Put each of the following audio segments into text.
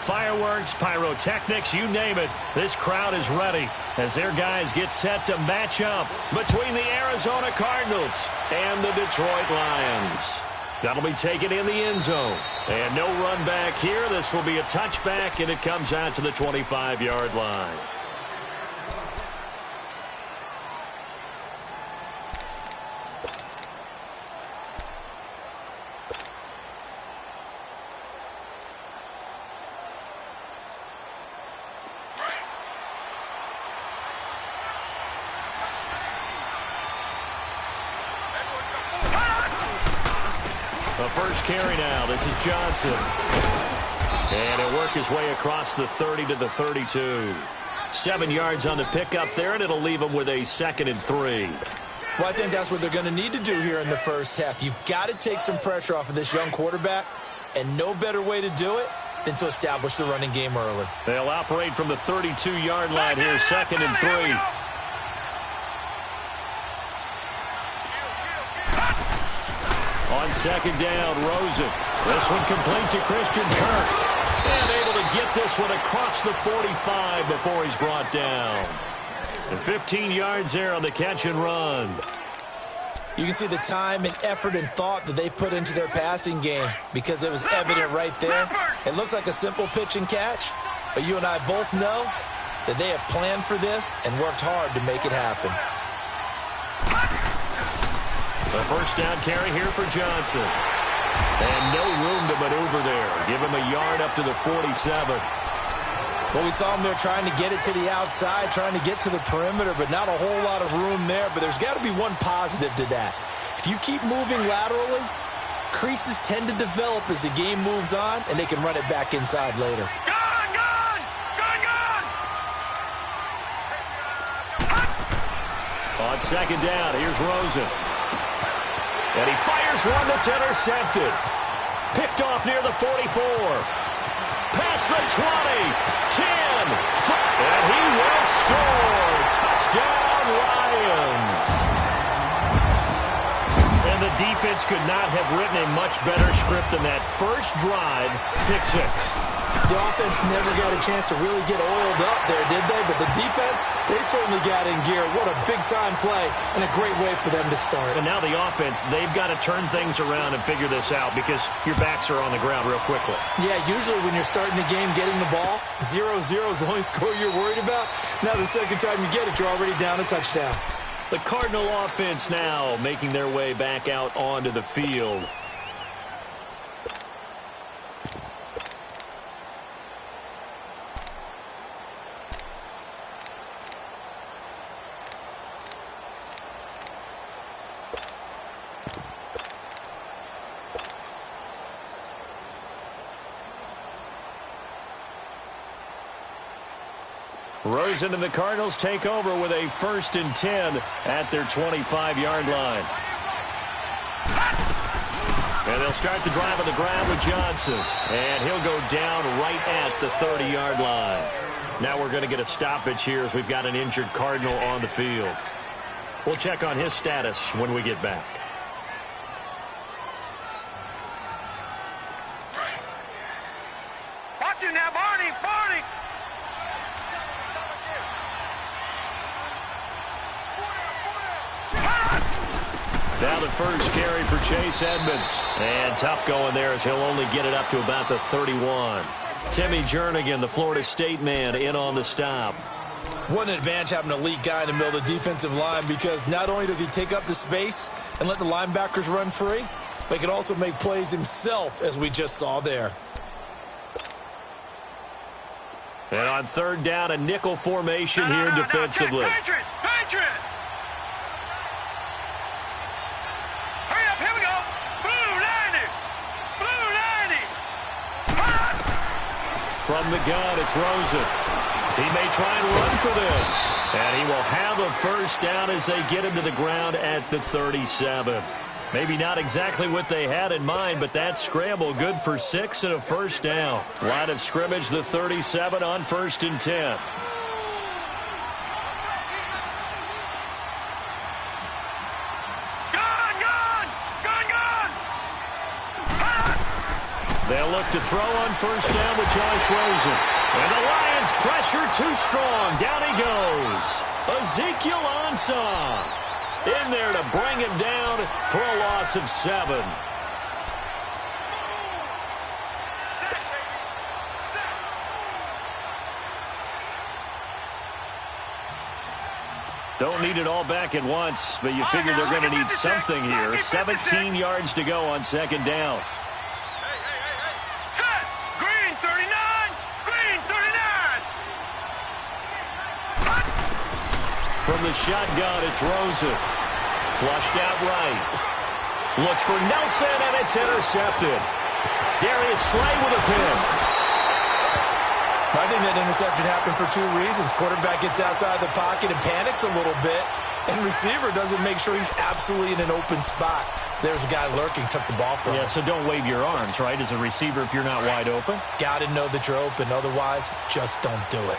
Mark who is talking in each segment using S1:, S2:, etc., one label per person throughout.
S1: Fireworks, pyrotechnics, you name it. This crowd is ready as their guys get set to match up between the Arizona Cardinals and the Detroit Lions. That'll be taken in the end zone. And no run back here. This will be a touchback, and it comes out to the 25-yard line. The first carry now. This is Johnson. And he'll work his way across the 30 to the 32. 7 yards on the pickup there, and it'll leave him with a 2nd and 3.
S2: Well, I think that's what they're going to need to do here in the first half. You've got to take some pressure off of this young quarterback, and no better way to do it than to establish the running game early.
S1: They'll operate from the 32-yard line here, 2nd and 3. On 2nd down, Rosen. This one complete to Christian Kirk. And able to get this one across the 45 before he's brought down. And 15 yards there on the catch and run.
S2: You can see the time and effort and thought that they put into their passing game because it was evident right there. It looks like a simple pitch and catch, but you and I both know that they have planned for this and worked hard to make it happen.
S1: The first down carry here for Johnson. And no room to maneuver there. Give him a yard up to the 47.
S2: Well, we saw him there trying to get it to the outside, trying to get to the perimeter, but not a whole lot of room there. But there's got to be one positive to that. If you keep moving laterally, creases tend to develop as the game moves on, and they can run it back inside later.
S1: On 2nd down, here's Rosen. And he fires one that's intercepted. Picked off near the 44. Past the 20. 10. And he will score. Touchdown, Lions. And the defense could not have written a much better script than that first drive, pick 6.
S2: The offense never got a chance to really get oiled up there, did they? But the defense, they certainly got in gear. What a big-time play and a great way for them to start.
S1: And now the offense, they've got to turn things around and figure this out because your backs are on the ground real quickly.
S2: Yeah, usually when you're starting the game getting the ball, 0-0 is the only score you're worried about. Now the second time you get it, you're already down a touchdown.
S1: The Cardinal offense now making their way back out onto the field. Rosen and the Cardinals take over with a 1st and 10 at their 25-yard line. And they'll start the drive on the ground with Johnson. And he'll go down right at the 30-yard line. Now we're going to get a stoppage here as we've got an injured Cardinal on the field. We'll check on his status when we get back.
S3: Watch you now, Barney! Barney!
S1: Now the first carry for Chase Edmonds. And tough going there as he'll only get it up to about the 31. Timmy Jernigan, the Florida State man, in on the stop.
S2: What an advantage having an elite guy in the middle of the defensive line because not only does he take up the space and let the linebackers run free, but he can also make plays himself, as we just saw there.
S1: And on 3rd down, a nickel formation here defensively.
S3: Patriot! Patriot! Hurry up, here we go! Blue 90! Blue 90!
S1: From the gun, it's Rosen. He may try and run for this. And he will have a first down as they get him to the ground at the 37. Maybe not exactly what they had in mind, but that scramble good for 6 and a first down. Line of scrimmage, the 37 on 1st and 10. They'll look to throw on first down with Josh Rosen. And the Lions pressure too strong. Down he goes. Ezekiel Ansah in there to bring him down for a loss of 7. Don't need it all back at once, but you figure they're going to need something here. 17 yards to go on second down.
S3: Set. Green 39. Green 39.
S1: From the shotgun, it's Rosen. Flushed out right. Looks for Nelson, and it's intercepted. Darius Slay with a pick.
S2: I think that interception happened for 2 reasons. Quarterback gets outside the pocket and panics a little bit, and receiver doesn't make sure he's absolutely in an open spot. So there's a guy lurking, took the ball from him.
S1: Yeah, so don't wave your arms, right, as a receiver if you're not wide open.
S2: Got to know that you're open. Otherwise, just don't do it.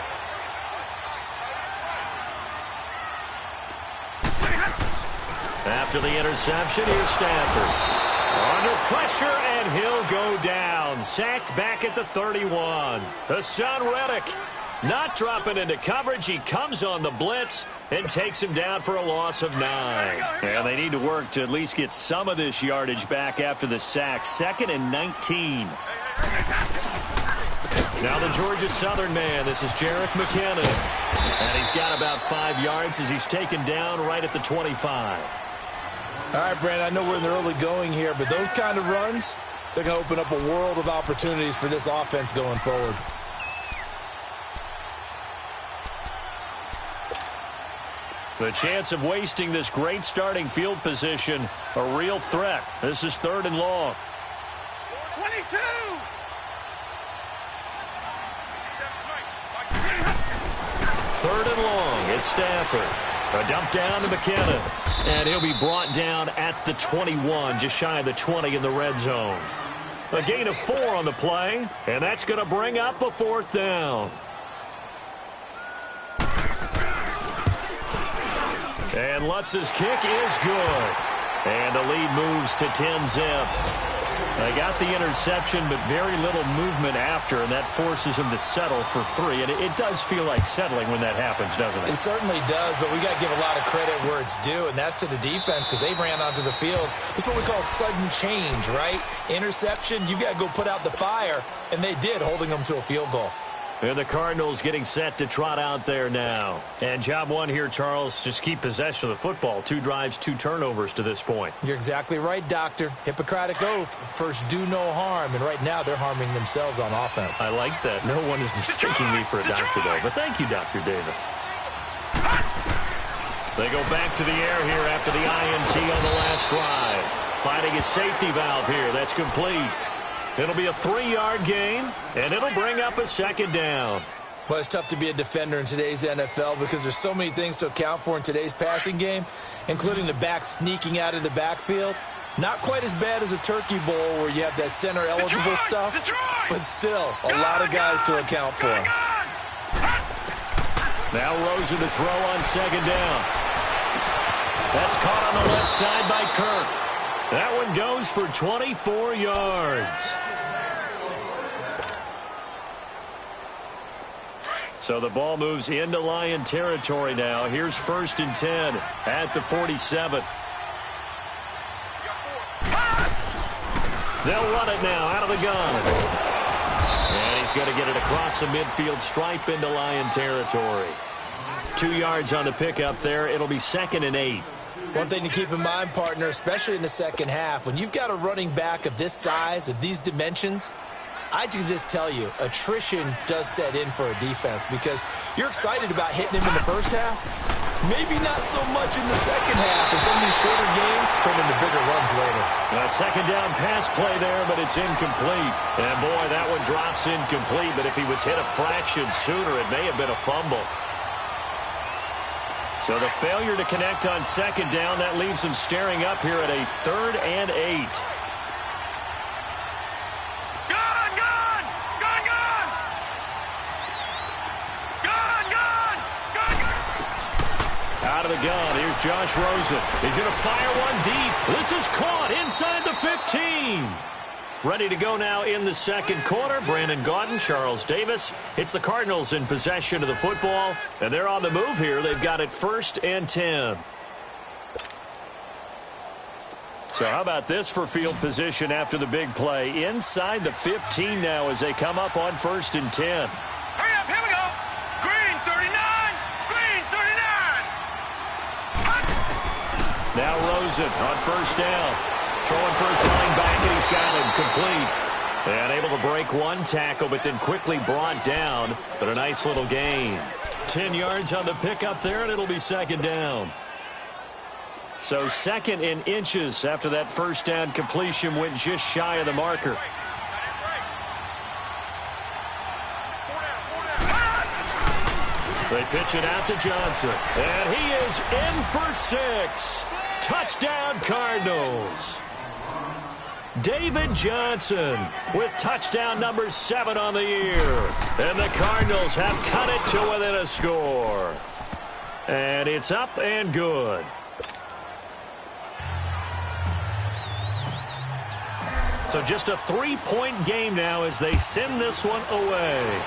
S1: After the interception, here's Stafford. Under pressure, and he'll go down. Sacked back at the 31. Hassan Reddick not dropping into coverage. He comes on the blitz and takes him down for a loss of 9. And they need to work to at least get some of this yardage back after the sack. 2nd and 19. Now the Georgia Southern man. This is Jerick McKinnon. And he's got about 5 yards as he's taken down right at the 25.
S2: All right, Brandon, I know we're in the early going here, but those kind of runs, they're going to open up a world of opportunities for this offense going forward.
S1: The chance of wasting this great starting field position, a real threat. This is 3rd and long.
S3: 22.
S1: Third and long. It's Stafford. A dump down to McKinnon. And he'll be brought down at the 21, just shy of the 20 in the red zone. A gain of 4 on the play, and that's going to bring up a 4th down. And Lutz's kick is good. And the lead moves to 10-zip. They got the interception, but very little movement after, and that forces him to settle for 3. And it does feel like settling when that happens, doesn't it?
S2: It certainly does, but we got to give a lot of credit where it's due, and that's to the defense because they ran onto the field. It's what we call sudden change, right? Interception, you've got to go put out the fire, and they did, holding them to a field goal.
S1: And the Cardinals getting set to trot out there now. And job 1 here, Charles, just keep possession of the football. 2 drives, 2 turnovers to this point.
S2: You're exactly right, Doctor. Hippocratic oath. First, do no harm. And right now, they're harming themselves on offense.
S1: I like that. No one is mistaking me for a doctor, though. But thank you, Dr. Davis. They go back to the air here after the INT on the last drive. Finding a safety valve here. That's complete. It'll be a 3-yard gain, and it'll bring up a 2nd down.
S2: Well, it's tough to be a defender in today's NFL because there's so many things to account for in today's passing game, including the back sneaking out of the backfield. Not quite as bad as a turkey bowl where you have that center-eligible stuff, but still a lot of guys to account for.
S1: Now Rosen to throw on 2nd down. That's caught on the left side by Kirk. That one goes for 24 yards. So the ball moves into Lion territory now. Here's 1st and 10 at the 47. They'll run it now out of the gun. And he's going to get it across the midfield stripe into Lion territory. 2 yards on the pickup there. It'll be 2nd and 8.
S2: One thing to keep in mind, partner, especially in the second half, when you've got a running back of this size, of these dimensions, I can just tell you, attrition does set in for a defense because you're excited about hitting him in the first half. Maybe not so much in the second half, and some of these shorter gains turn into bigger runs later.
S1: A 2nd down pass play there, but it's incomplete. And boy, that one drops incomplete, but if he was hit a fraction sooner, it may have been a fumble. So the failure to connect on 2nd down, that leaves them staring up here at a 3rd and 8.
S3: Gun! Gun! Gun! Gun! Gun! Gun! Gun! Gun!
S1: Out of the gun, here's Josh Rosen. He's going to fire one deep. This is caught inside the 15. Ready to go now in the second quarter. Brandon Gaudin, Charles Davis. It's the Cardinals in possession of the football, and they're on the move here. They've got it 1st and 10. So how about this for field position after the big play? Inside the 15 now as they come up on 1st and 10.
S3: Hurry up, here we go. Green 39, green 39.
S1: Now Rosen on 1st down. Throwing first running back, and he's got him complete. And able to break one tackle, but then quickly brought down. But a nice little gain. 10 yards on the pickup there, and it'll be 2nd down. So 2nd in inches after that first down completion went just shy of the marker. They pitch it out to Johnson. And he is in for 6. Touchdown, Cardinals. David Johnson with touchdown number 7 on the year. And the Cardinals have cut it to within a score. And it's up and good. So just a 3-point game now as they send this one away.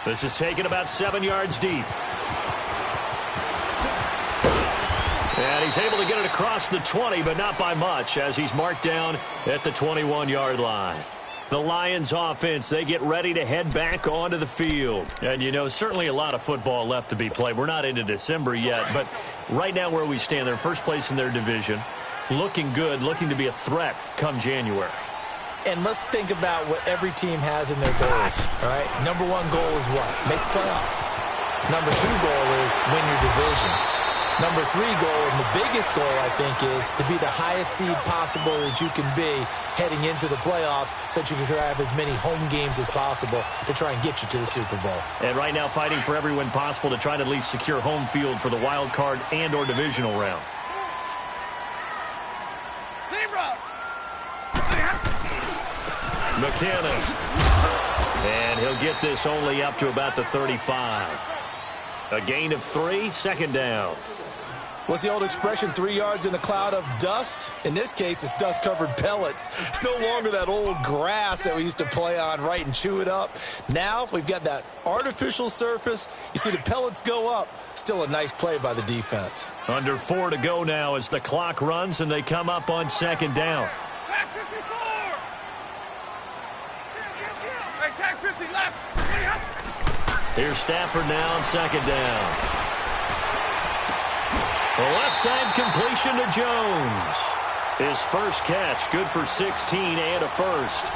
S1: This is taken about 7 yards deep. And he's able to get it across the 20, but not by much, as he's marked down at the 21-yard line. The Lions offense, they get ready to head back onto the field. And, you know, certainly a lot of football left to be played. We're not into December yet, but right now where we stand, they're first place in their division. Looking good, looking to be a threat come January.
S2: And let's think about what every team has in their goals, all right? Number 1 goal is what? Make the playoffs. Number 2 goal is win your division. Number 3 goal, and the biggest goal, I think, is to be the highest seed possible that you can be heading into the playoffs so that you can try to have as many home games as possible to try and get you to the Super Bowl.
S1: And right now fighting for every win possible to try to at least secure home field for the wild card and or divisional round. McKinnon. And he'll get this only up to about the 35. A gain of 3, 2nd down.
S2: What's the old expression, 3 yards in a cloud of dust? In this case, it's dust-covered pellets. It's no longer that old grass that we used to play on, right, and chew it up. Now we've got that artificial surface. You see the pellets go up. Still a nice play by the defense.
S1: Under 4 to go now as the clock runs and they come up on 2nd down.
S3: Tag 54. Hey, tag 50 left.
S1: Here's Stafford now on 2nd down. The left side completion to Jones. His first catch, good for 16 and a first.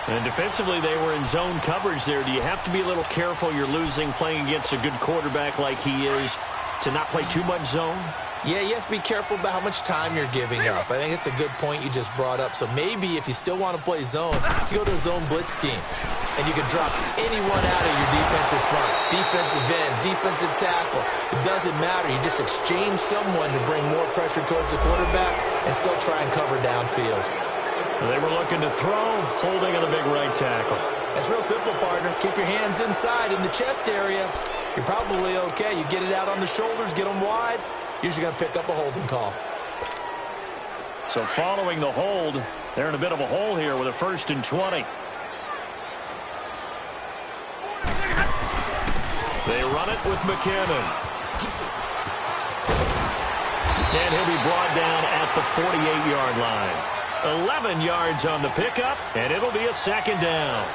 S1: And defensively, they were in zone coverage there. Do you have to be a little careful? You're losing playing against a good quarterback like he is to not play too much zone?
S2: Yeah, you have to be careful about how much time you're giving up. I think it's a good point you just brought up. So maybe if you still want to play zone, you go to a zone blitz scheme. And you can drop anyone out of your defensive front, defensive end, defensive tackle. It doesn't matter. You just exchange someone to bring more pressure towards the quarterback and still try and cover downfield.
S1: They were looking to throw, holding on the big right tackle.
S2: That's real simple, partner. Keep your hands inside in the chest area. You're probably okay. You get it out on the shoulders, get them wide. Usually going to pick up a holding call.
S1: So following the hold, they're in a bit of a hole here with a 1st and 20. They run it with McKinnon. And he'll be brought down at the 48-yard line. 11 yards on the pickup, and it'll be a 2nd down.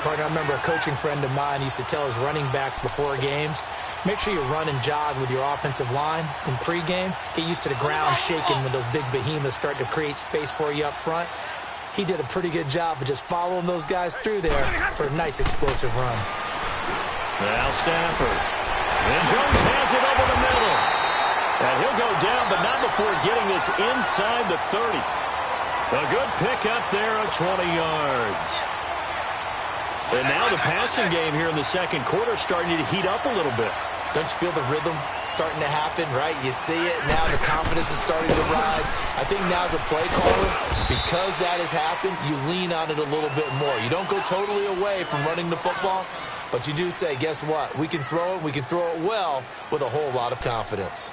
S2: Partner, I remember a coaching friend of mine used to tell his running backs before games, make sure you run and jog with your offensive line in pregame. Get used to the ground shaking when those big behemoths start to create space for you up front. He did a pretty good job of just following those guys through there for a nice explosive run.
S1: Now Stafford. And Jones has it over the middle. And he'll go down, but not before getting this inside the 30. A good pickup there of 20 yards. And now the passing game here in the second quarter starting to heat up a little bit.
S2: Don't you feel the rhythm starting to happen, right? You see it. Now the confidence is starting to rise. I think now as a play caller, because that has happened, you lean on it a little bit more. You don't go totally away from running the football, but you do say, guess what? We can throw it. We can throw it well with a whole lot of confidence.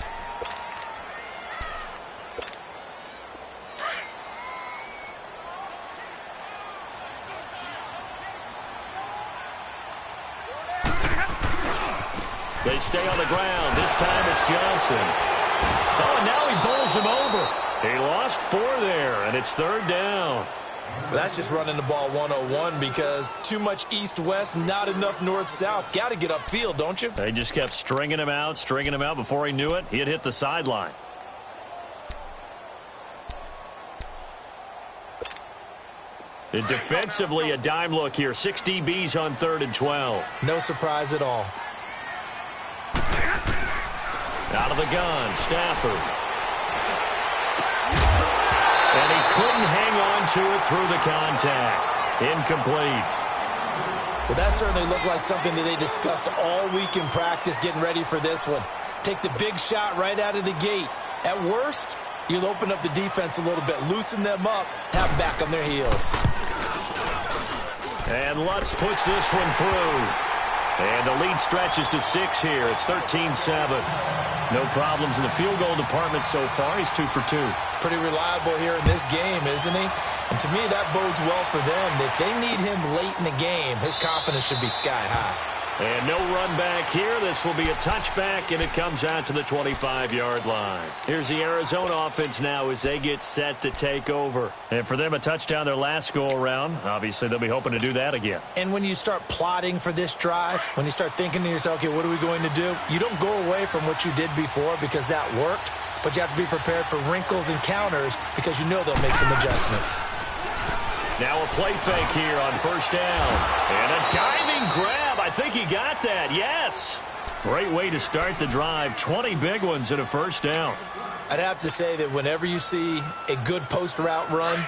S1: They stay on the ground. This time it's Johnson. Oh, and now he bowls him over. He lost 4 there, and it's 3rd down.
S2: That's just running the ball 101 because too much east-west, not enough north-south. Got to get upfield, don't you?
S1: They just kept stringing him out. Before he knew it, he had hit the sideline. And defensively, a dime look here. 6 DBs on 3rd and 12.
S2: No surprise at all.
S1: Out of the gun, Stafford. And he couldn't hang on to it through the contact. Incomplete.
S2: Well, that certainly looked like something that they discussed all week in practice getting ready for this one. Take the big shot right out of the gate. At worst, you'll open up the defense a little bit, loosen them up, have them back on their heels.
S1: And Lutz puts this one through. And the lead stretches to 6 here. It's 13-7. No problems in the field goal department so far. He's 2 for 2.
S2: Pretty reliable here in this game, isn't he? And to me, that bodes well for them. If they need him late in the game, his confidence should be sky high.
S1: And no run back here. This will be a touchback, and it comes out to the 25-yard line. Here's the Arizona offense now as they get set to take over. And for them, a touchdown their last go-around. Obviously, they'll be hoping to do that again.
S2: And when you start plotting for this drive, when you start thinking to yourself, okay, what are we going to do? You don't go away from what you did before because that worked, but you have to be prepared for wrinkles and counters because you know they'll make some adjustments.
S1: Now a play fake here on 1st down. And a diving grab. I think he got that. Yes. Great way to start the drive. 20 big ones and a 1st down.
S2: I'd have to say that whenever you see a good post route run,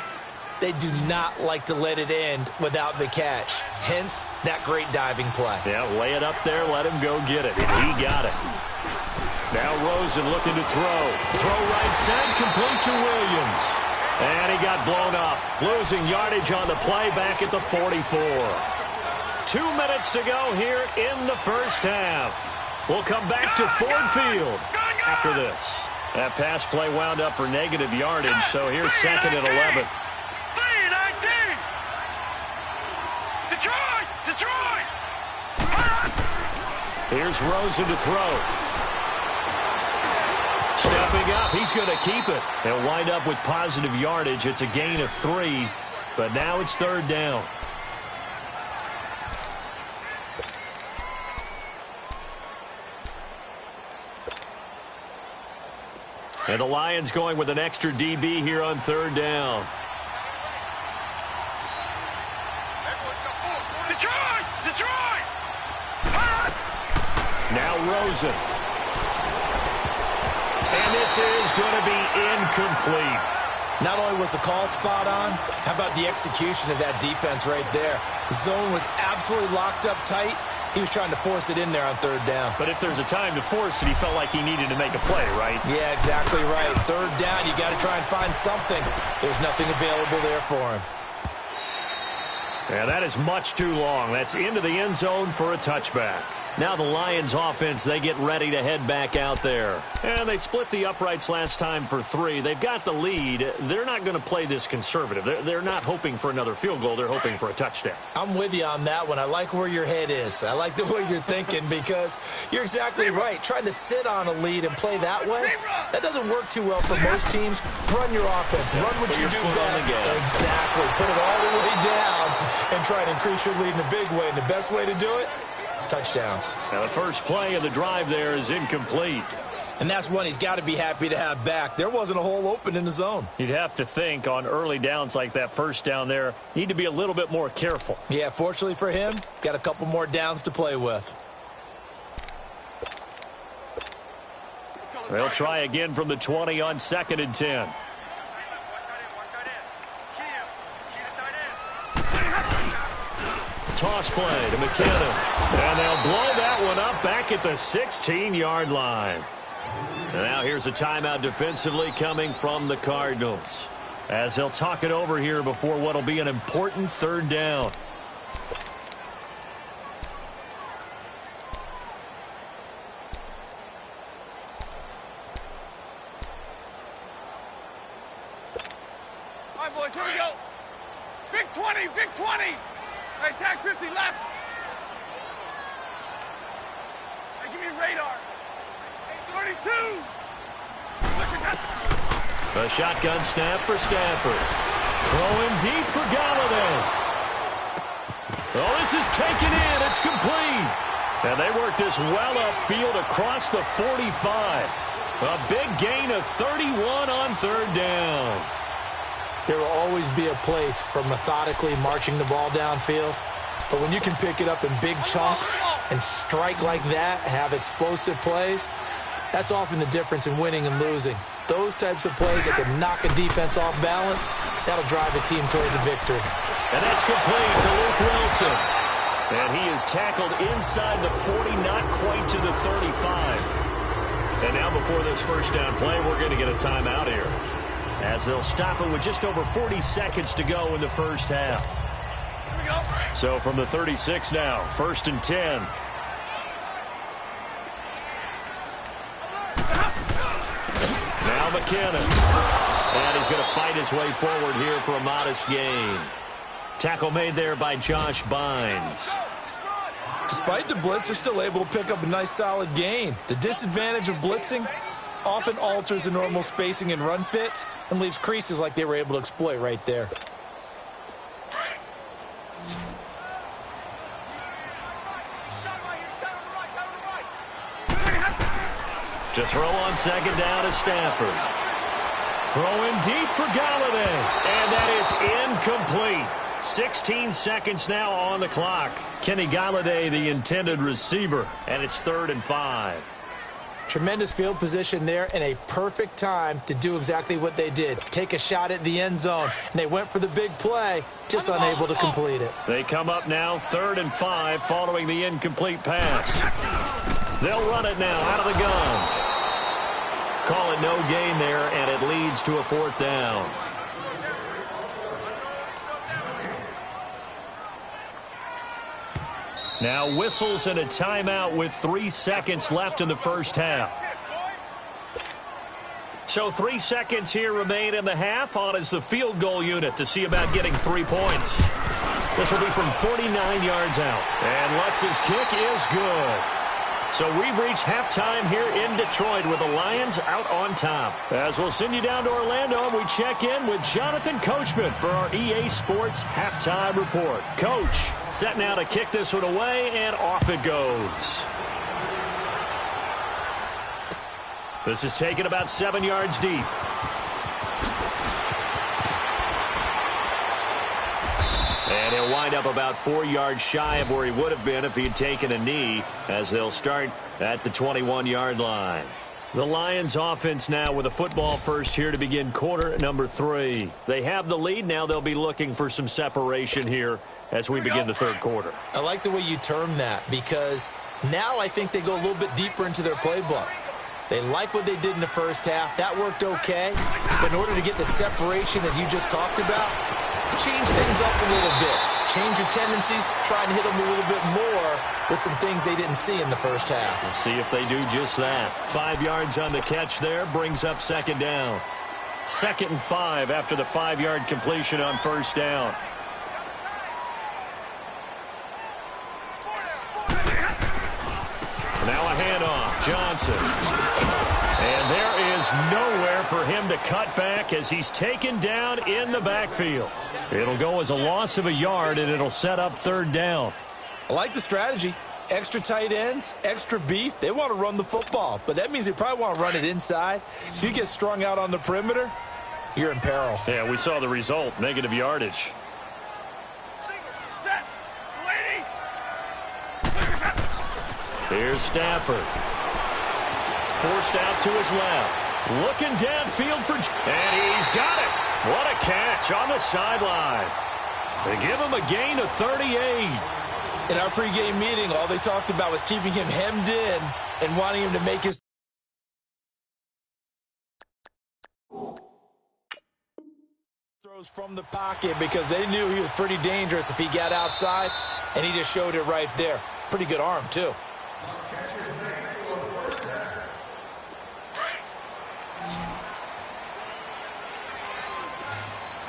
S2: they do not like to let it end without the catch. Hence, that great diving play.
S1: Yeah, lay it up there, let him go get it. And he got it. Now Rosen looking to throw. Throw right side, complete to Williams. And he got blown up, losing yardage on the play back at the 44. 2 minutes to go here in the 1st half. We'll come back to Ford Field after this. That pass play wound up for negative yardage, so here's 2nd and 11.
S3: Detroit!
S1: Here's Rosen to throw. Stepping up, he's going to keep it. They'll wind up with positive yardage. It's a gain of 3, but now it's 3rd down. And the Lions going with an extra DB here on 3rd down.
S3: Detroit!
S1: Now Rosen. And this is going to be incomplete.
S2: Not only was the call spot on, how about the execution of that defense right there? The zone was absolutely locked up tight. He was trying to force it in there on 3rd down.
S1: But if there's a time to force it, he felt like he needed to make a play, right?
S2: Yeah, exactly right. 3rd down, you got to try and find something. There's nothing available there for him.
S1: Yeah, that is much too long. That's into the end zone for a touchback. Now the Lions offense, they get ready to head back out there. And they split the uprights last time for 3. They've got the lead. They're not going to play this conservative. They're not hoping for another field goal. They're hoping for a touchdown.
S2: I'm with you on that one. I like where your head is. I like the way you're thinking because you're exactly right. Trying to sit on a lead and play that way, that doesn't work too well for most teams. Run your offense. Run what you do best. Exactly. Put it all the way down and try to increase your lead in a big way. And the best way to do it, touchdowns.
S1: Now the first play of the drive there is incomplete.
S2: And that's one he's got to be happy to have back. There wasn't a hole open in the zone.
S1: You'd have to think on early downs like that 1st down there, need to be a little bit more careful.
S2: Yeah, fortunately for him, got a couple more downs to play with.
S1: They'll try again from the 20 on 2nd and 10. Toss play to McKinnon. And they'll blow that one up back at the 16-yard line. And now here's a timeout defensively coming from the Cardinals, as they'll talk it over here before what will be an important 3rd down.
S3: All right, boys, here we go. Big 20, big 20. All right, tag 50 left. All right, give me a radar. 32.
S1: A shotgun snap for Stafford. Throwing deep for Galladay. Oh, this is taken in. It's complete. And they work this well upfield across the 45. A big gain of 31 on third down.
S2: There will always be a place for methodically marching the ball downfield. But when you can pick it up in big chunks and strike like that, have explosive plays, that's often the difference in winning and losing. Those types of plays that can knock a defense off balance, that'll drive a team towards a victory.
S1: And that's complete to Luke Wilson. And he is tackled inside the 40, not quite to the 35. And now before this first down play, we're going to get a timeout here, as they'll stop it with just over 40 seconds to go in the first half.
S3: Here we go.
S1: So from the 36 now, 1st and 10. Now McKinnon. And he's going to fight his way forward here for a modest gain. Tackle made there by Josh Bynes.
S2: Despite the blitz, they're still able to pick up a nice solid gain. The disadvantage of blitzing often alters the normal spacing and run fits and leaves creases like they were able to exploit right there.
S1: To throw on second down is Stafford. Throwing deep for Galladay. And that is incomplete. 16 seconds now on the clock. Kenny Galladay, the intended receiver, and it's 3rd and 5.
S2: Tremendous field position there and a perfect time to do exactly what they did. Take a shot at the end zone. And they went for the big play, just unable to complete it.
S1: They come up now 3rd and 5 following the incomplete pass. They'll run it now out of the gun. Call it no gain there, and it leads to a 4th down. Now whistles and a timeout with 3 seconds left in the first half. So 3 seconds here remain in the half. On is the field goal unit to see about getting 3 points. This will be from 49 yards out. And Lutz's kick is good. So we've reached halftime here in Detroit with the Lions out on top. As we'll send you down to Orlando, we check in with Jonathan Coachman for our EA Sports Halftime Report. Coach, set now to kick this one away, and off it goes. This is taken about 7 yards deep. And he'll wind up about 4 yards shy of where he would have been if he had taken a knee, as they'll start at the 21-yard line. The Lions offense now with a football first here to begin quarter number 3. They have the lead. Now they'll be looking for some separation here as we begin the third quarter.
S2: I like the way you term that, because now I think they go a little bit deeper into their playbook. They like what they did in the first half. That worked okay. But in order to get the separation that you just talked about, change things up a little bit. Change your tendencies. Try and hit them a little bit more with some things they didn't see in the first half.
S1: We'll see if they do just that. 5 yards on the catch there brings up second down. 2nd and 5 after the 5-yard completion on first down. Now a handoff. Johnson. And there is nowhere for him to cut back as he's taken down in the backfield. It'll go as a loss of a yard, and it'll set up third down.
S2: I like the strategy. Extra tight ends, extra beef. They want to run the football, but that means they probably want to run it inside. If you get strung out on the perimeter, you're in peril.
S1: Yeah, we saw the result, negative yardage.
S3: Set. Lady.
S1: Here's Stafford. Forced out to his left. Looking downfield for... And he's got it. What a catch on the sideline. They give him a gain of 38.
S2: In our pregame meeting, all they talked about was keeping him hemmed in and wanting him to make his... throws from the pocket because they knew he was pretty dangerous if he got outside, and he just showed it right there. Pretty good arm, too.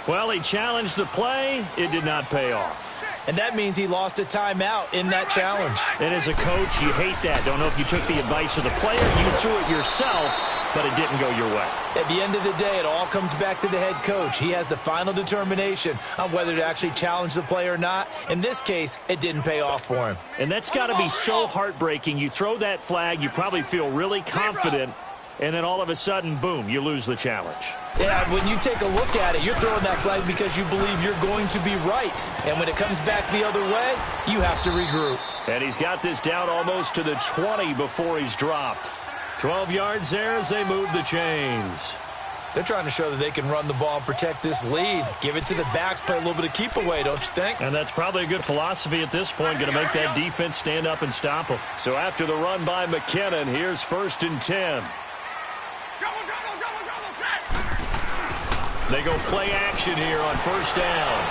S1: Well, he challenged the play. It did not pay off.
S2: And that means he lost a timeout in that challenge.
S1: And as a coach, you hate that. Don't know if you took the advice of the player, you threw it yourself, but it didn't go your way.
S2: At the end of the day, it all comes back to the head coach. He has the final determination on whether to actually challenge the play or not. In this case, it didn't pay off for him.
S1: And that's got to be so heartbreaking. You throw that flag, you probably feel really confident, and then all of a sudden, boom, you lose the challenge.
S2: Yeah, when you take a look at it, you're throwing that flag because you believe you're going to be right. And when it comes back the other way, you have to regroup.
S1: And he's got this down almost to the 20 before he's dropped. 12 yards there as they move the chains.
S2: They're trying to show that they can run the ball and protect this lead. Give it to the backs, play a little bit of keep away, don't you think?
S1: And that's probably a good philosophy at this point, going to make that defense stand up and stop them. So after the run by McKinnon, here's 1st and 10. They go play action here on 1st down.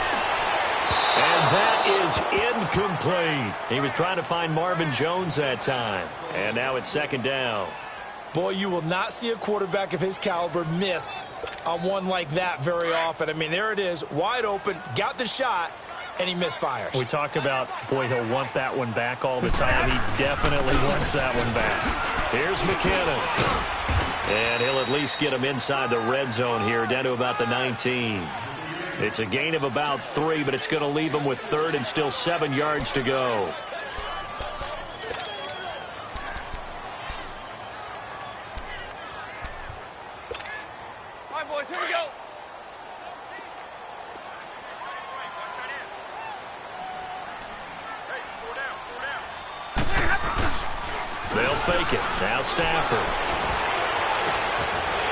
S1: And that is incomplete. He was trying to find Marvin Jones that time. And now it's 2nd down.
S2: Boy, you will not see a quarterback of his caliber miss on one like that very often. I mean, there it is, wide open, got the shot, and he misfires.
S1: We talk about, boy, he'll want that one back all the time. He definitely wants that one back. Here's McKinnon. And he'll at least get him inside the red zone here, down to about the 19. It's a gain of about 3, but it's going to leave him with 3rd and still 7 yards to go.
S3: All right, boys, here we go.
S1: They'll fake it. Now Stafford.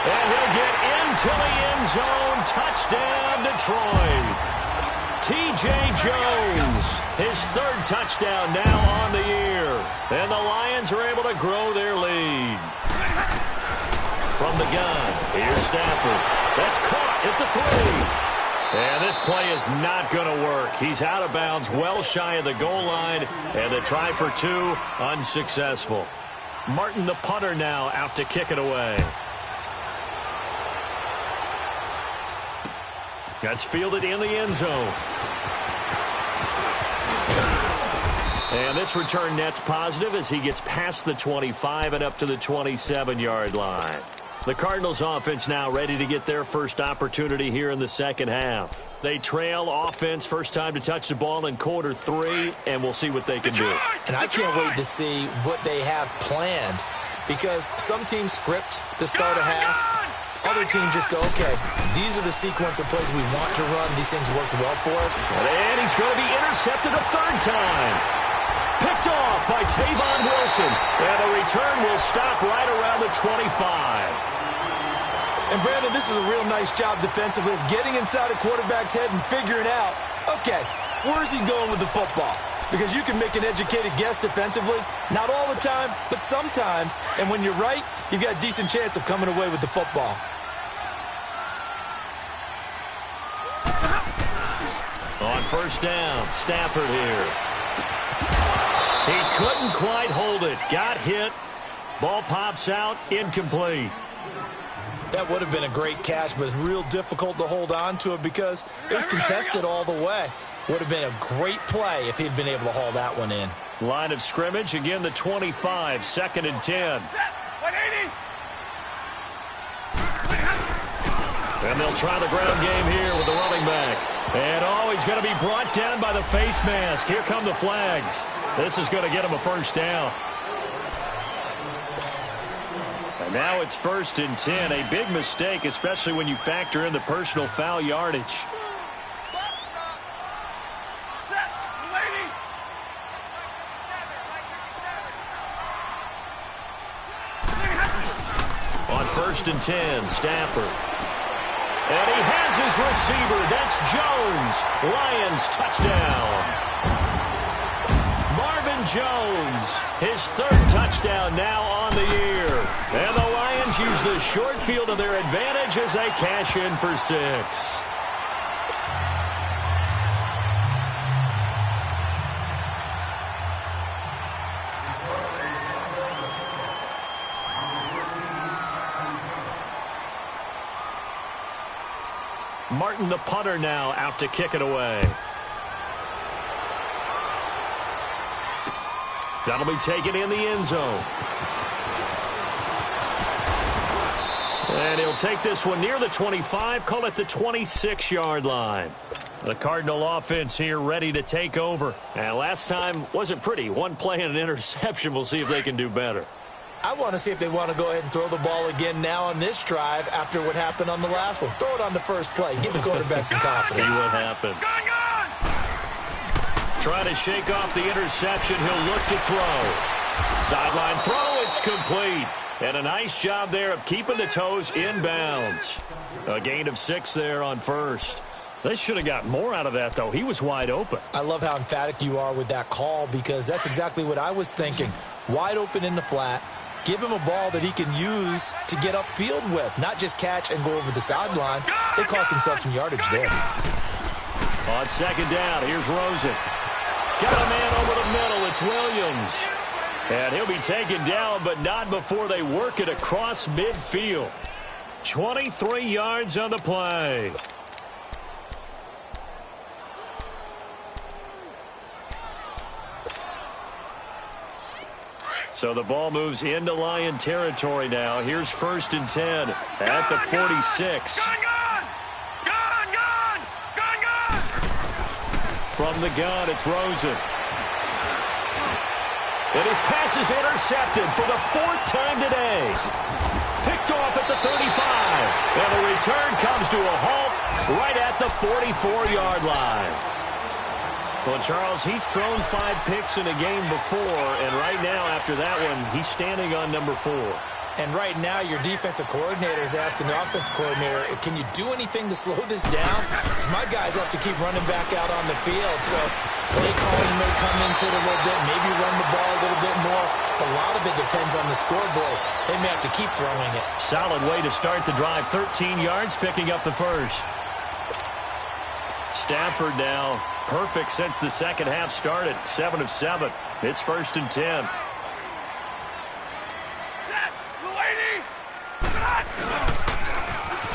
S1: And he'll get into the end zone. Touchdown, Detroit. T.J. Jones, his 3rd touchdown now on the year. And the Lions are able to grow their lead. From the gun, here's Stafford. That's caught at the 3. And this play is not going to work. He's out of bounds, well shy of the goal line. And the try for 2, unsuccessful. Martin, the punter, now out to kick it away. That's fielded in the end zone. And this return net's positive as he gets past the 25 and up to the 27-yard line. The Cardinals offense now ready to get their first opportunity here in the 2nd half. They trail offense, first time to touch the ball in quarter 3, and we'll see what they can do.
S2: And I can't wait to see what they have planned, because some teams script to start a half. Other teams just go, okay, these are the sequence of plays we want to run. These things worked well for us.
S1: And he's going to be intercepted a 3rd time. Picked off by Tavon Wilson. And the return will stop right around the 25.
S2: And, Brandon, this is a real nice job defensively of getting inside a quarterback's head and figuring out, okay, where's he going with the football? Because you can make an educated guess defensively. Not all the time, but sometimes. And when you're right, you've got a decent chance of coming away with the football.
S1: On 1st down, Stafford here. He couldn't quite hold it. Got hit. Ball pops out. Incomplete.
S2: That would have been a great catch, but it's real difficult to hold on to it because it was contested all the way. Would have been a great play if he'd been able to haul that one in.
S1: Line of scrimmage, again the 25, 2nd and 10. And they'll try the ground game here with the running back. And he's going to be brought down by the face mask. Here come the flags. This is going to get him a 1st down. And now it's 1st and 10. A big mistake, especially when you factor in the personal foul yardage. On 1st and 10, Stafford. And he has his receiver. That's Jones. Lions touchdown. Marvin Jones, his 3rd touchdown now on the year. And the Lions use the short field to their advantage as they cash in for 6. Martin, the punter, now out to kick it away. That'll be taken in the end zone. And he'll take this one near the 25, call it the 26-yard line. The Cardinal offense here ready to take over. And last time wasn't pretty. One play and an interception. We'll see if they can do better.
S2: I want to see if they want to go ahead and throw the ball again now on this drive after what happened on the last one. Throw it on the first play. Give the quarterback some confidence.
S1: See what happens. Trying to shake off the interception. He'll look to throw. Sideline throw. It's complete. And a nice job there of keeping the toes in bounds. A gain of 6 there on first. They should have got more out of that, though. He was wide open.
S2: I love how emphatic you are with that call because that's exactly what I was thinking. Wide open in the flat. Give him a ball that he can use to get upfield with, not just catch and go over the sideline. They cost themselves some yardage there.
S1: On second down, here's Rosen. Got a man over the middle. It's Williams. And he'll be taken down, but not before they work it across midfield. 23 yards on the play. So the ball moves into Lion territory now. Here's 1st and 10 at the 46. From the gun, it's Rosen. And his pass is intercepted for the 4th time today. Picked off at the 35. And the return comes to a halt right at the 44-yard line. Well, Charles, he's thrown 5 picks in a game before, and right now, after that one, he's standing on number 4.
S2: And right now, your defensive coordinator is asking the offensive coordinator, can you do anything to slow this down? Because my guys have to keep running back out on the field. So play calling may come into it a little bit, maybe run the ball a little bit more. But a lot of it depends on the scoreboard. They may have to keep throwing it.
S1: Solid way to start the drive. 13 yards, picking up the first. Stafford now perfect since the second half started. 7 of 7. It's 1st and 10.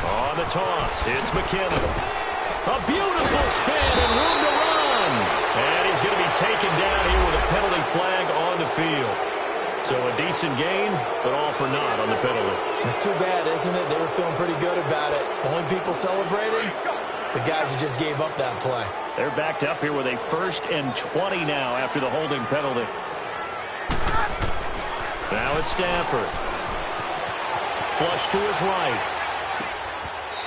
S1: On the toss, it's McKinnon. A beautiful spin and room to run. And he's going to be taken down here with a penalty flag on the field. So a decent gain, but all for naught on the penalty.
S2: It's too bad, isn't it? They were feeling pretty good about it. Only people celebrating, the guys who just gave up that play.
S1: They're backed up here with a 1st and 20 now after the holding penalty. Now it's Stafford. Flush to his right.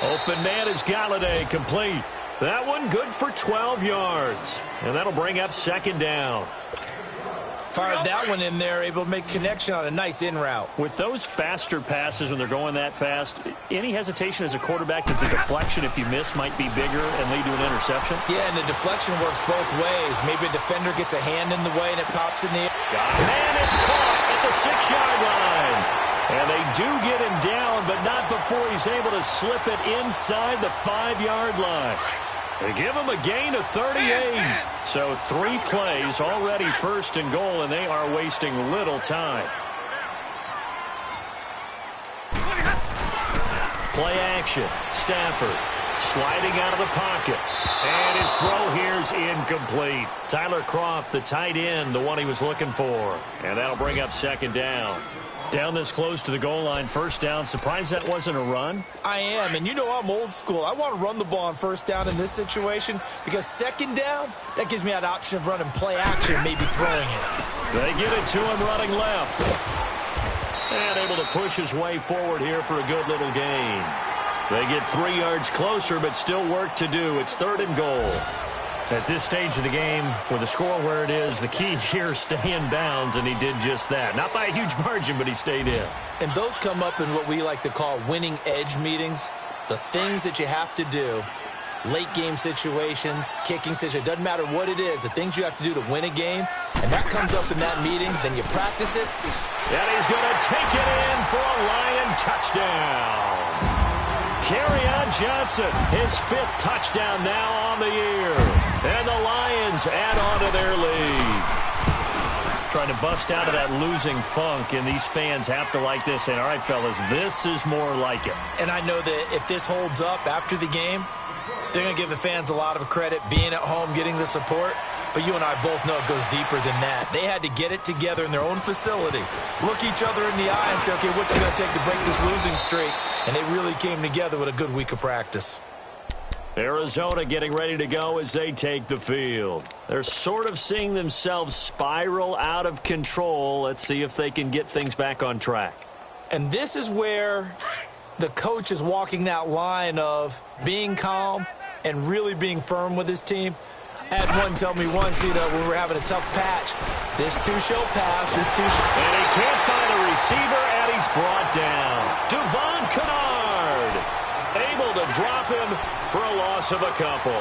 S1: Open man is Galladay, complete. That one good for 12 yards. And that'll bring up 2nd down.
S2: Fired that one in there, able to make connection on a nice in route.
S1: With those faster passes when they're going that fast, any hesitation as a quarterback that the deflection, if you miss, might be bigger and lead to an interception?
S2: Yeah, and the deflection works both ways. Maybe a defender gets a hand in the way and it pops in the air.
S1: And it's caught at the 6-yard line. And they do get him down, but not before he's able to slip it inside the 5-yard line. They give him a gain of 38. So 3 plays already 1st and goal, and they are wasting little time. Play action. Stafford sliding out of the pocket. And his throw here's incomplete. Tyler Kroft, the tight end, the one he was looking for. And that'll bring up 2nd down. Down this close to the goal line, 1st down. Surprised that wasn't a run?
S2: I am, and you know I'm old school. I want to run the ball on 1st down in this situation because 2nd down, that gives me that option of running play action, maybe throwing it.
S1: They give it to him running left. And able to push his way forward here for a good little gain. They get 3 yards closer, but still work to do. It's 3rd and goal. At this stage of the game, with the score where it is, the key here, stay in bounds, and he did just that. Not by a huge margin, but he stayed in.
S2: And those come up in what we like to call winning edge meetings. The things that you have to do, late game situations, kicking situations, doesn't matter what it is, the things you have to do to win a game, and that comes up in that meeting, then you practice it.
S1: And he's going to take it in for a Lion touchdown. Kerryon Johnson, his 5th touchdown now on the year. And the Lions add on to their lead. Trying to bust out of that losing funk, and these fans have to like this. And all right, fellas, this is more like it.
S2: And I know that if this holds up after the game, they're going to give the fans a lot of credit, being at home, getting the support. But you and I both know it goes deeper than that. They had to get it together in their own facility, look each other in the eye and say, okay, what's it going to take to break this losing streak? And they really came together with a good week of practice.
S1: Arizona getting ready to go as they take the field. They're sort of seeing themselves spiral out of control. Let's see if they can get things back on track.
S2: And this is where the coach is walking that line of being calm and really being firm with his team. I had one tell me once, when we were having a tough patch, this too shall pass, this too shall...
S1: And he can't find a receiver, and he's brought down. Devon Kennard able to drop him for a loss of a couple.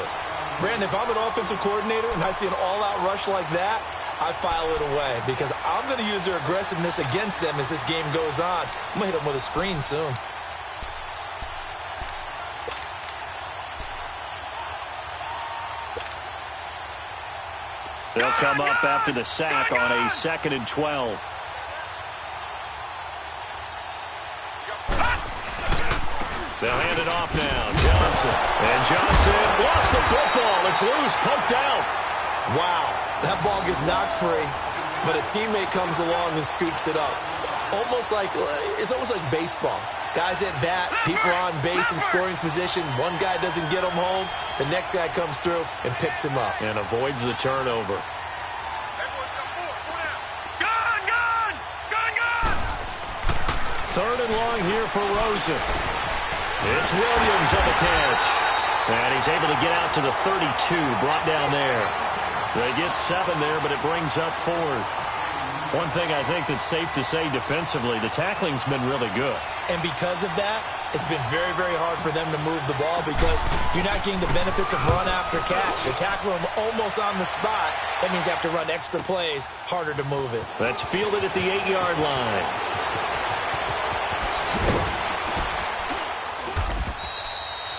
S2: Brandon, if I'm an offensive coordinator and I see an all-out rush like that, I file it away because I'm going to use their aggressiveness against them as this game goes on. I'm going to hit them with a screen soon.
S1: They'll come up after the sack on a 2nd and 12. They'll hand it off now. Johnson. And Johnson lost the football. It's loose, poked out.
S2: Wow, that ball gets knocked free, but a teammate comes along and scoops it up. It's almost like baseball. Guys at bat, people are on base in scoring position. One guy doesn't get him home. The next guy comes through and picks him up.
S1: And avoids the turnover. Third and long here for Rosen. It's Williams on the catch. And he's able to get out to the 32, brought down there. They get 7 there, but it brings up 4th. One thing I think that's safe to say defensively, the tackling's been really good.
S2: And because of that, it's been very, very hard for them to move the ball because you're not getting the benefits of run after catch. They tackle them almost on the spot. That means you have to run extra plays, harder to move it.
S1: That's fielded at the 8-yard line.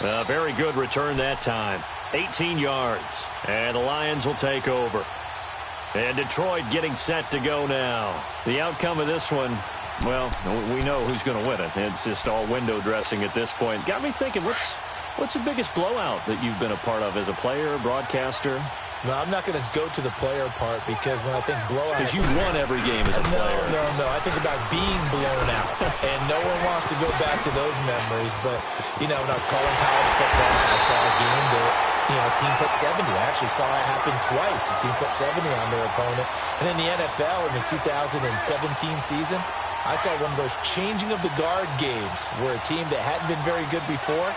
S1: A very good return that time. 18 yards. And the Lions will take over. And Detroit getting set to go now. The outcome of this one, well, we know who's going to win it. It's just all window dressing at this point. Got me thinking, what's the biggest blowout that you've been a part of as a player, broadcaster?
S2: No, I'm not going to go to the player part because when I think blowout...
S1: Because you won every game as a player.
S2: No. I think about being blown out. And no one wants to go back to those memories. But, when I was calling college football, I saw a game that, a team put 70. I actually saw it happen twice. A team put 70 on their opponent. And in the NFL, in the 2017 season, I saw one of those changing of the guard games where a team that hadn't been very good before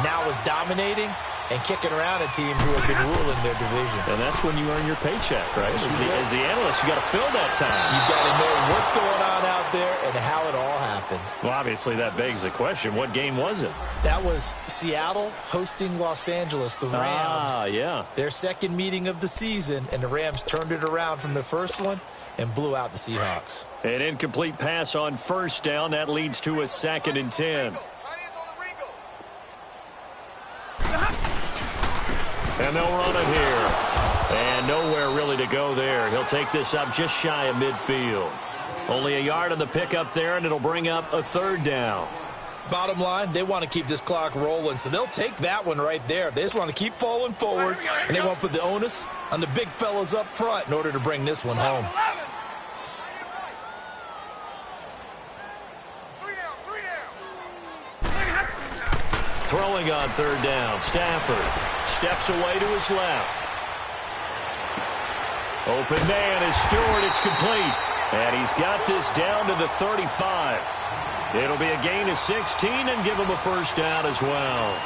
S2: now was dominating and kicking around a team who had been ruling their division.
S1: And that's when you earn your paycheck, right? As the analyst, you got to fill that time.
S2: You've got to know what's going on out there and how it all happened.
S1: Well, obviously, that begs the question, what game was it?
S2: That was Seattle hosting Los Angeles, the Rams.
S1: Ah, yeah.
S2: Their second meeting of the season, and the Rams turned it around from the first one and blew out the Seahawks.
S1: An incomplete pass on first down. That leads to a 2nd and 10. And they'll run it here. And nowhere really to go there. He'll take this up just shy of midfield. Only a yard on the pickup there, and it'll bring up a 3rd down.
S2: Bottom line, they want to keep this clock rolling, so they'll take that one right there. They just want to keep falling forward, and they won't put the onus on the big fellas up front in order to bring this one home.
S1: Throwing on 3rd down, Stafford steps away to his left. Open man is Stewart. It's complete. And he's got this down to the 35. It'll be a gain of 16 and give him a 1st down as well.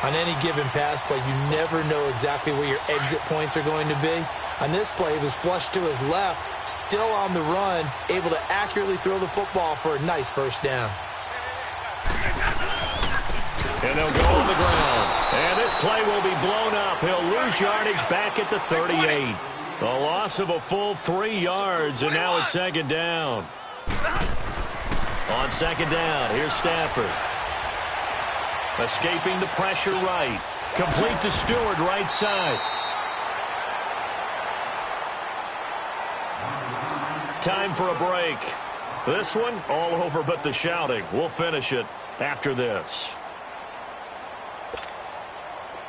S2: On any given pass play, you never know exactly where your exit points are going to be. On this play, it was flushed to his left, still on the run, able to accurately throw the football for a nice 1st down.
S1: And they'll go on the ground. And this play will be blown up. He'll lose yardage back at the 38. A loss of a full 3 yards, and now it's 2nd down. On 2nd down, here's Stafford. Escaping the pressure right. Complete to Stewart, right side. Time for a break. This one, all over but the shouting. We'll finish it after this.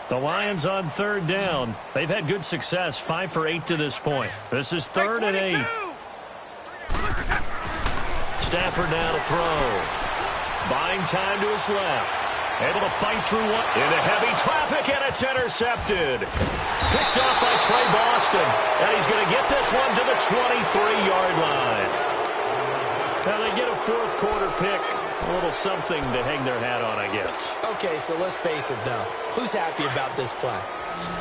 S1: The Lions on third down. They've had good success, 5 for 8 to this point. This is 3rd and 8. Stafford now to throw. Buying time to his left. Able to fight through one into heavy traffic, and it's intercepted. Picked off by Trey Boston, and he's going to get this one to the 23-yard line. Now they get a fourth quarter pick. A little something to hang their hat on, I guess.
S2: Okay, so let's face it, though. Who's happy about this play?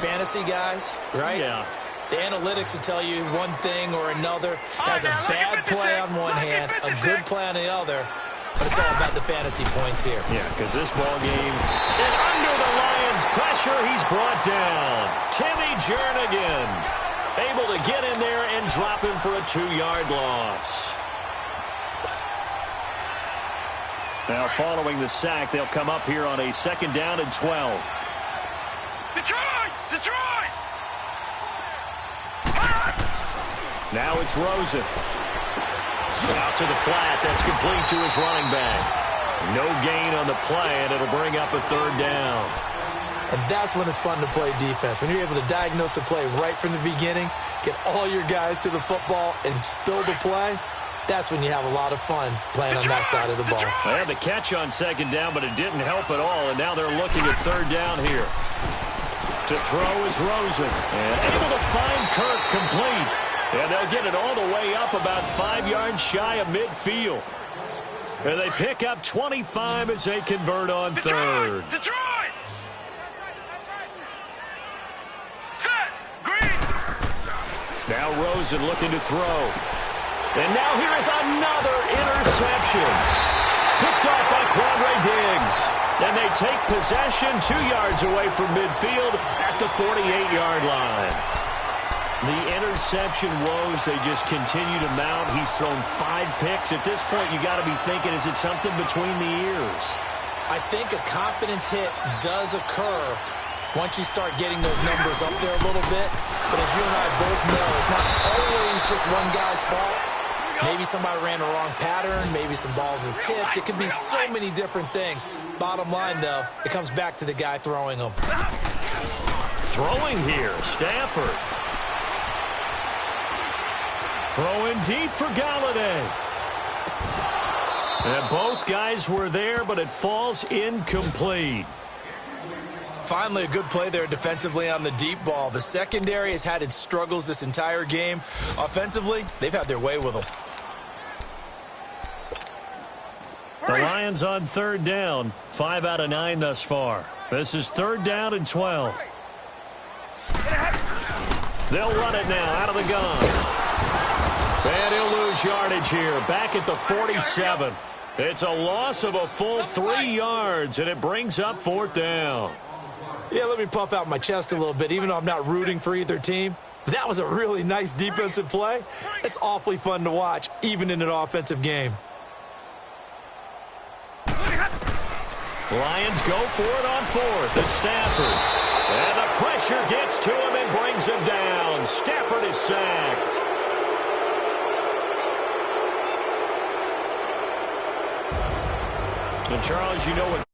S2: Fantasy guys, right?
S1: Yeah.
S2: The analytics will tell you one thing or another. Has a bad play on one hand, a good play on the other. But it's all about the fantasy points here.
S1: Yeah, because this ball game, and under the Lions' pressure, he's brought down. Timmy Jernigan able to get in there and drop him for a 2-yard loss. Now, following the sack, they'll come up here on a 2nd down and 12.
S3: Detroit! Detroit!
S1: Now it's Rosen. Out to the flat. That's complete to his running back. No gain on the play, and it'll bring up a 3rd down.
S2: And that's when it's fun to play defense. When you're able to diagnose a play right from the beginning, get all your guys to the football, and build a play, that's when you have a lot of fun playing on that side of the ball.
S1: They had the catch on 2nd down, but it didn't help at all, and now they're looking at 3rd down here. To throw is Rosen, and able to find Kirk complete. And they'll get it all the way up about 5 yards shy of midfield. And they pick up 25 as they convert on 3rd.
S3: Detroit! Set! Green!
S1: Now Rosen looking to throw. And now here is another interception. Picked off by Quandre Diggs. And they take possession 2 yards away from midfield at the 48-yard line. The interception woes, they just continue to mount. He's thrown 5 picks. At this point, you got to be thinking, is it something between the ears?
S2: I think a confidence hit does occur once you start getting those numbers up there a little bit. But as you and I both know, it's not always just one guy's fault. Maybe somebody ran a wrong pattern. Maybe some balls were tipped. It could be so many different things. Bottom line, though, it comes back to the guy throwing them.
S1: Throwing here, Stafford. Throwing deep for Galladay. And both guys were there, but it falls incomplete.
S2: Finally, a good play there defensively on the deep ball. The secondary has had its struggles this entire game. Offensively, they've had their way with them.
S1: The Lions on 3rd down. 5 out of 9 thus far. This is 3rd down and 12. They'll run it now out of the gun. And he'll lose yardage here. Back at the 47. It's a loss of a full 3 yards, and it brings up 4th down.
S2: Yeah, let me puff out my chest a little bit, even though I'm not rooting for either team. That was a really nice defensive play. It's awfully fun to watch, even in an offensive game.
S1: Lions go for it on 4th. It's Stafford. And the pressure gets to him and brings him down. Stafford is sacked. And Charles, you know what?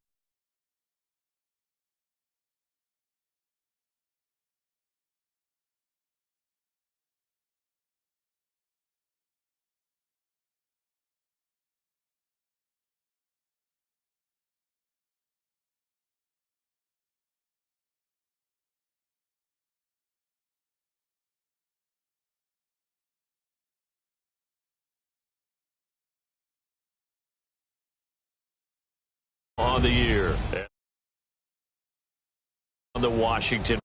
S1: On the year. On the Washington.